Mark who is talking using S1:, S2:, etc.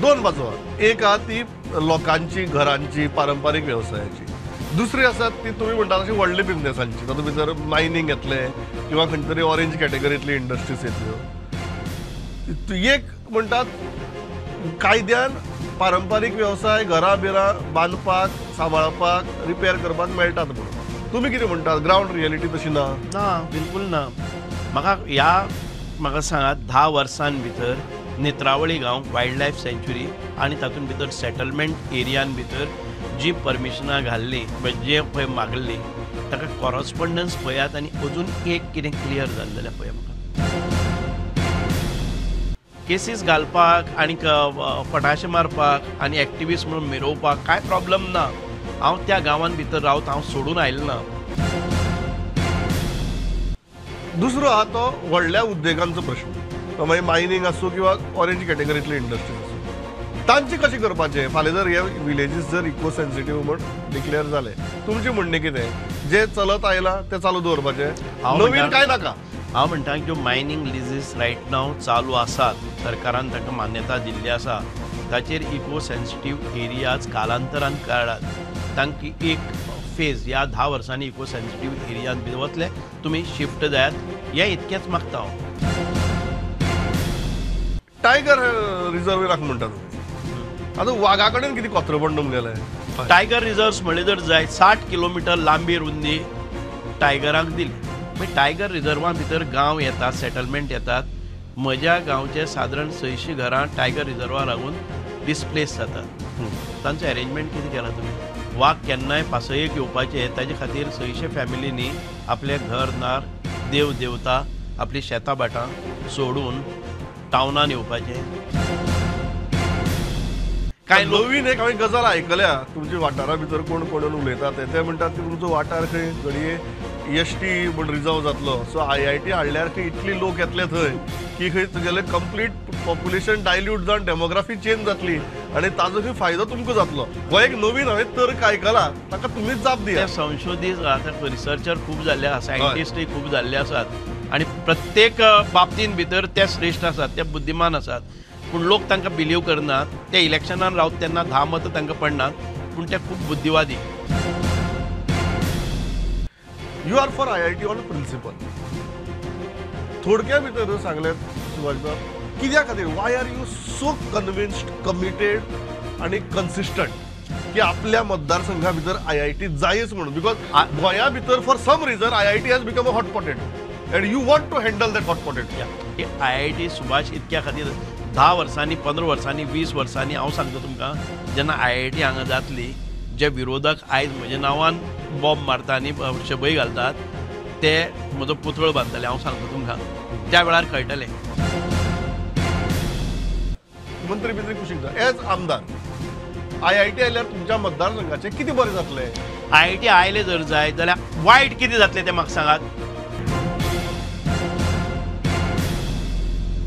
S1: दोन बाजू आहात. एक आहा ती लोकांची घरांची पारंपारीक व्यवसायाची, दुसरी आसा ती तुमी म्हणटा तशी व्हडली बिझनेसांची. तातूंत भितर मायनिंग येतले किंवा खंय तरी ऑरेंज कॅटेगरींतली इंडस्ट्रीज येतल्यो. एक म्हणटात कायद्यान पारंपारीक व्यवसाय घरां बिरां बांदपाक सांबाळपाक रिपेर करपाक मेळटात म्हणून. तुमी कितें म्हणटात? ग्रावंड रियलिटी तशी ना?
S2: ना, बिलकुल ना. म्हाका सांगात 10 वर्सां भितर नेत्रावळी गांव वायल्ड लायफ सँच्युरी आनी तातूंत भितर सेटलमेंट एरियान भितर जी परमिशनां घाल्ली जे पळय मागल्ली ताका कॉरस्पॉन्डन्स पळयात आनी अजून एक कितें क्लियर जालें जाल्यार पळय म्हाका केसीस घालपाक आनी फटाशे मारपाक आनी एक्टिविस्ट म्हणून मिरोवपाक कांय प्रॉब्लम ना. हांव त्या गांवान भितर रावता, हांव सोडून आयलो ना.
S1: दुसरो आहा तो व्हडल्या उद्देगांचो प्रश्न. तो मागीर मायनिंग आसूं किंवा ऑरेंज कॅटेगरींतली इंडस्ट्रीज आसूं. तांचे कशें करपाचें? फाल्यां जर हे विलेजीस जर इको सेन्सिटीव म्हूण डिक्लेअर जाले, तुमचें म्हणणें कितें? जे चलत आयलां तें चालू दवरपाचें, नवीन कांय नाका.
S2: हांव म्हणटा ज्यो मायनिंग लिजीस रायट नाव चालू आसात, सरकारान ताका मान्यता दिल्ली आसा, ताचेर इको सेन्सिटीव एरियाज कालांतरान काडात. तांकां एक फेज ह्या 10 वर्सांनी इको सेन्सिटीव एरियान भितर वतले, तुमी शिफ्ट जायात. हें इतकेंच मागता हांव.
S1: टायगर रिझर्व राख म्हणटा तुमी. आतां वाघा कडेन कितें कोत्रपण तुमगेलें?
S2: टायगर रिझर्व्स म्हणले जर जाय 60 किलोमिटर लांबी रुंदी टायगराक दिली. मागीर टायगर रिझर्वा भितर गांव येतात, सेटलमेंट येतात. म्हज्या गांवचे सादारण 600 घरां टायगर रिझर्वा लागून डिस्प्लेस जातात. तांचो अरेंजमेंट कितें केला तुमी? वाघ केन्नाय पासयेक येवपाचे, ताचे खातीर 600 फॅमिलींनी आपले घर नार देव देवता आपली शेतां भाटां सोडून टावनान येवपाचे.
S1: कांय नवीन एक हांवें गजाल आयकल्या तुमच्या वाठारा भितर कोण कोण उलयतात ते म्हणटात की तुमचो वाठार खंय घडये एसटी म्हूण रिजर्व जातलो, सो IIT हाडल्यार खंय इतली लोक येतले थंय की खंय तुगेलें कंप्लीट पॉप्युलेशन डायल्यूट जावन डेमोग्राफी चेंज जातली आनी ताजो खंय फायदो तुमकां जातलो. हो एक नवीन हांवें तर्क आयकला, ताका तुमीच जाप दिया.
S2: संशोधीत आतां रिसर्चर खूब जाल्ले आसात, सायंटिस्टूय खूब जाल्ले आसात आनी प्रत्येक बाबतीन भितर ते श्रेश्ठ आसात, ते बुद्धिमान आसात. पूण लोक तांकां बिलीव करनात. ते इलेक्शनान रावता तेन्ना 10 मतां तांकां पडनात, पूण ते खूब बुद्धिवादी.
S1: You are for IIT on principle. थोडक्या भितर सांगल्यात सुभाष, कित्या खातीर? Why are you so convinced, committed आनी कन्सिस्टंट की आपल्या मतदारसंघा भितर IIT जायच म्हणून? बिकॉज गोंया भितर for some reason IIT has become a hot potato and you want to handle that hot potato.
S2: IIT Subhash इतक्या खातीर 10 वर्सांनी 15 वर्सांनी 20 वर्सांनी हांव सांगता तुमकां, जेन्ना IIT हांगा जातली, जे विरोधक आयज म्हज्या नांवान बॉम्ब मारता आनी शबय घालतात ते म्हजो पुतळो बांदतले. हांव सांगता तुमकां, त्या वेळार कळटलें.
S1: मंत्री बित्री कुशीक जा एज आमदार IIT आयल्यार तुमच्या मतदारसंघाचें कितें बरें जातलें?
S2: IIT आयले जर जाय जाल्यार वायट कितें जातलें तें म्हाका सांगात.